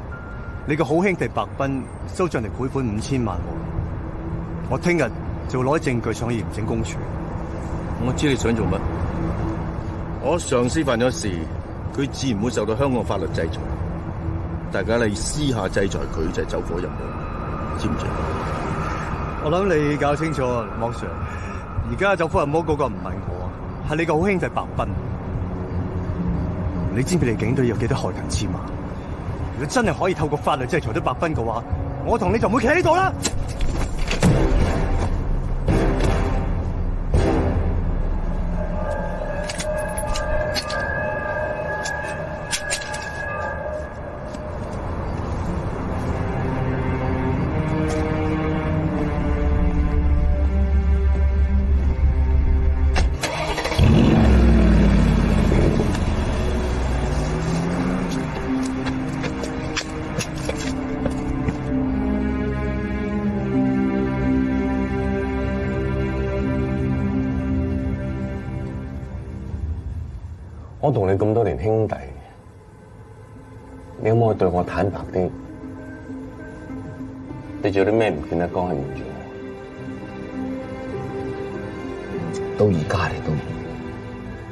你個好兄弟白彬收進嚟賄款5000萬，我聽日就攞證據上去廉政公署。我知你想做乜。我上司犯咗事，佢自然會受到香港法律制裁。大家你私下制裁佢就係走火入魔，知唔知？我諗你搞清楚，莫 Sir。而家走火入魔嗰個唔係我，係你個好兄弟白彬。你知唔知你警隊有幾多害群之馬？如果真係可以透過法律制裁到白彬嘅話，我同你就唔會企喺度啦。我同你咁多年兄弟，你可唔可以對我坦白啲？你做啲咩唔見得光係唔做？到而家你都唔，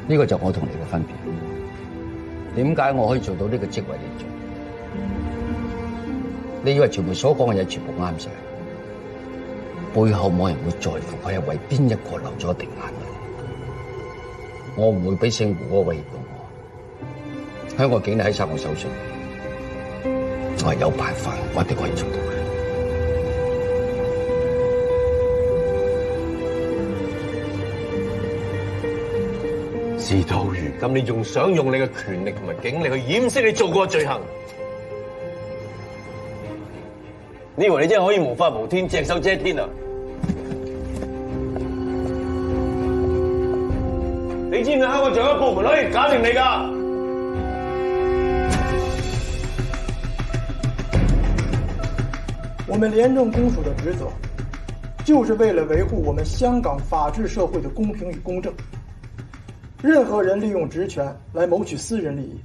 呢個就我同你嘅分別。點解我可以做到呢個職位嚟做？你以為全部所講嘅嘢全部啱晒，背後冇人會在乎佢係為邊一個流咗一滴眼淚。我唔會俾姓胡嗰個威脅到我，香港警力喺晒我手上，總係有辦法，我哋可以做到嘅。事到如今，你仲想用你嘅權力同埋警力去掩飾你做過嘅罪行？你以為你真係可以無法無天、隻手遮天啊？你知唔知香港仲有一個部門可以搞掂你㗎？我们廉政公署的职责，就是为了维护我们香港法治社会的公平与公正。任何人利用职权来谋取私人利益，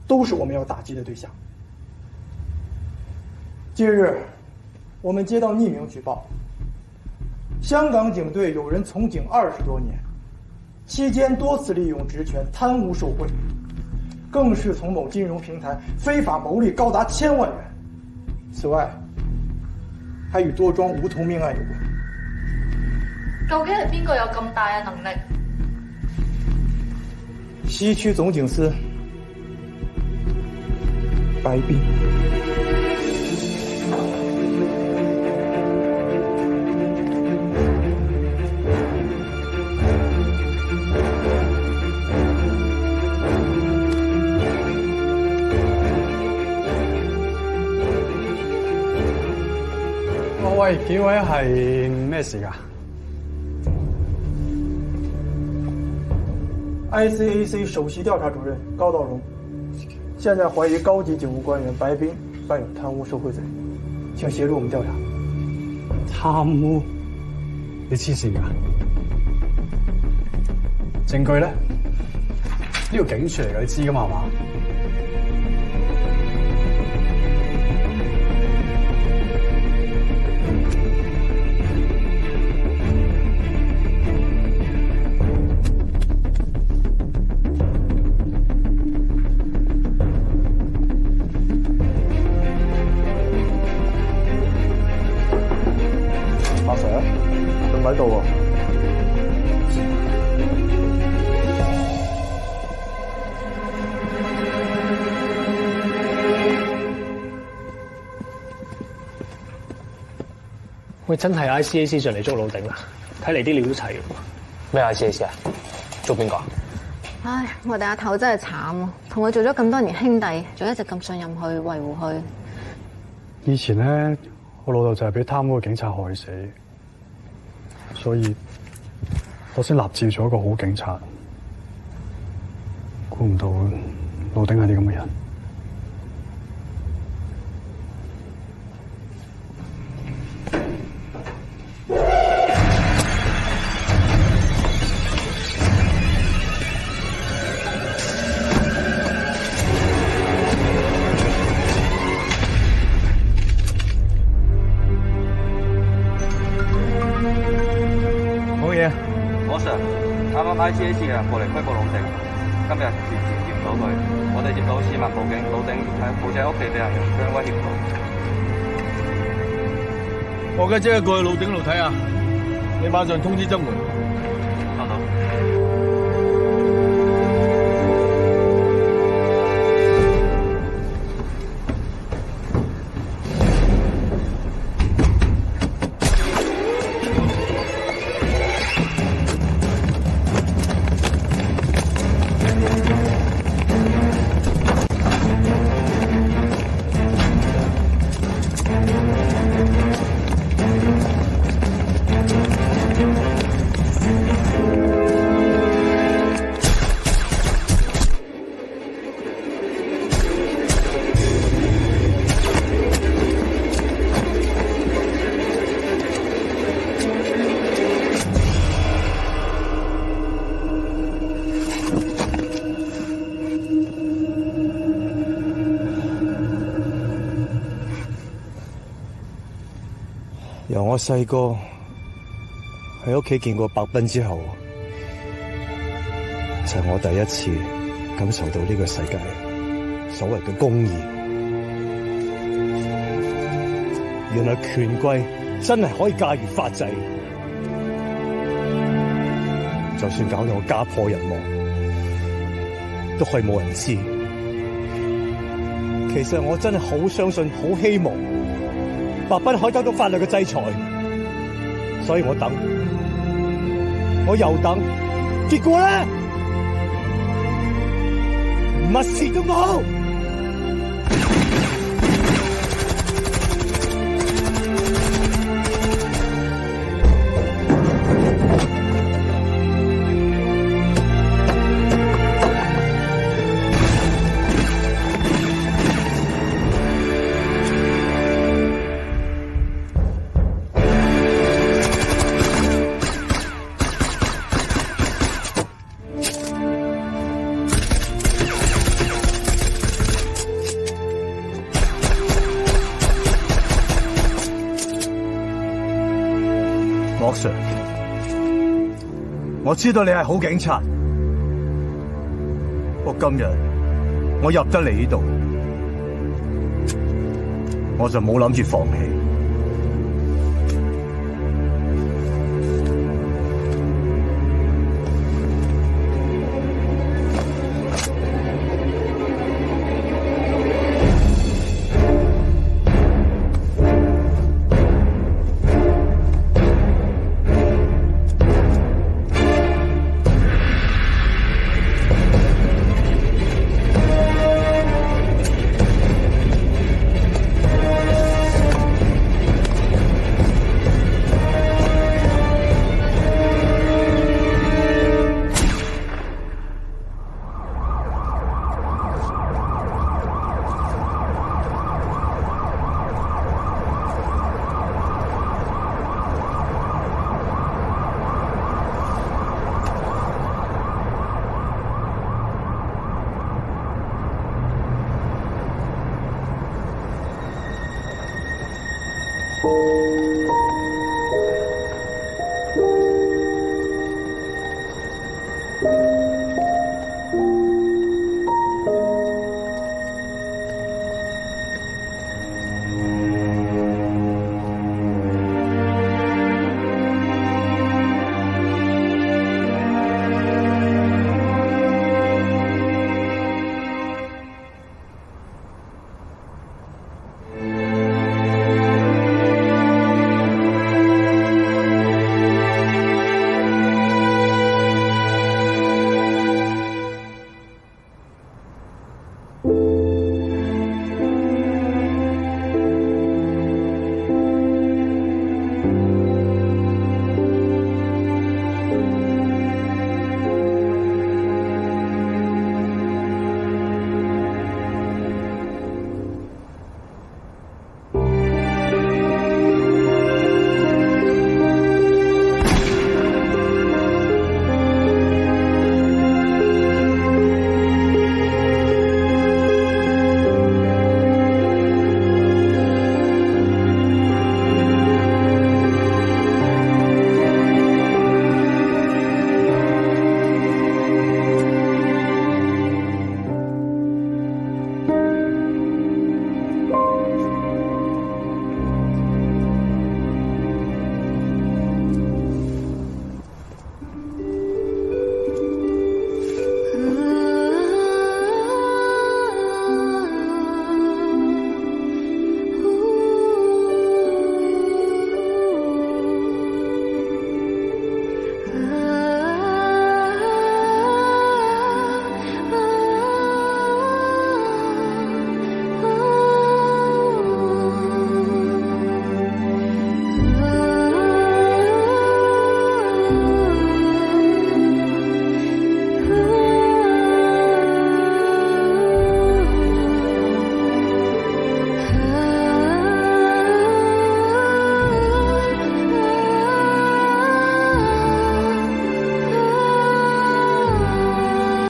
都是我们要打击的对象。近日，我们接到匿名举报，香港警队有人从警20多年，期间多次利用职权贪污受贿，更是从某金融平台非法牟利高达1000万元。此外，还与多桩無頭命案有關。究竟係邊個有咁大嘅能力？西區總警司白冰。喂，幾位係咩事㗎？ICAC 首席調查主任高道榮，現在懷疑高級警務官員白冰犯有貪污受賄罪，請協助我們調查。貪污？你黐線㗎？證據咧？呢個警署嚟㗎，你知㗎嘛係嘛？喺度喎。喂，真係 ICAC 上嚟捉老頂啦！睇嚟啲料都齊喎。咩 ICAC 啊？捉邊個？唉，我哋阿頭真係慘啊！同佢做咗咁多年兄弟，仲一直咁信任佢，維護佢。以前咧，我老豆就係俾貪污嘅警察害死。所以我先立志做一個好警察，估唔到老頂係啲咁嘅人。ICAC 啊，過嚟拘捕老頂，今日遲遲接唔到佢，我哋接到市民報警，老頂喺父仔屋企俾人用槍威脅到。我家姐過去老頂度睇下，你馬上通知增援。收到。由我細個喺屋企見過白彬之後，就係我第一次感受到呢個世界所謂嘅公義。原來權貴真係可以駕馭法制，就算搞到我家破人亡，都可以冇人知。其實我真係好相信、好希望白斌可以得到法律嘅制裁，所以我等，我又等，結果咧乜事都冇。莫 Sir， 我知道你係好警察，不過今日我入得嚟呢度，我就冇諗住放棄。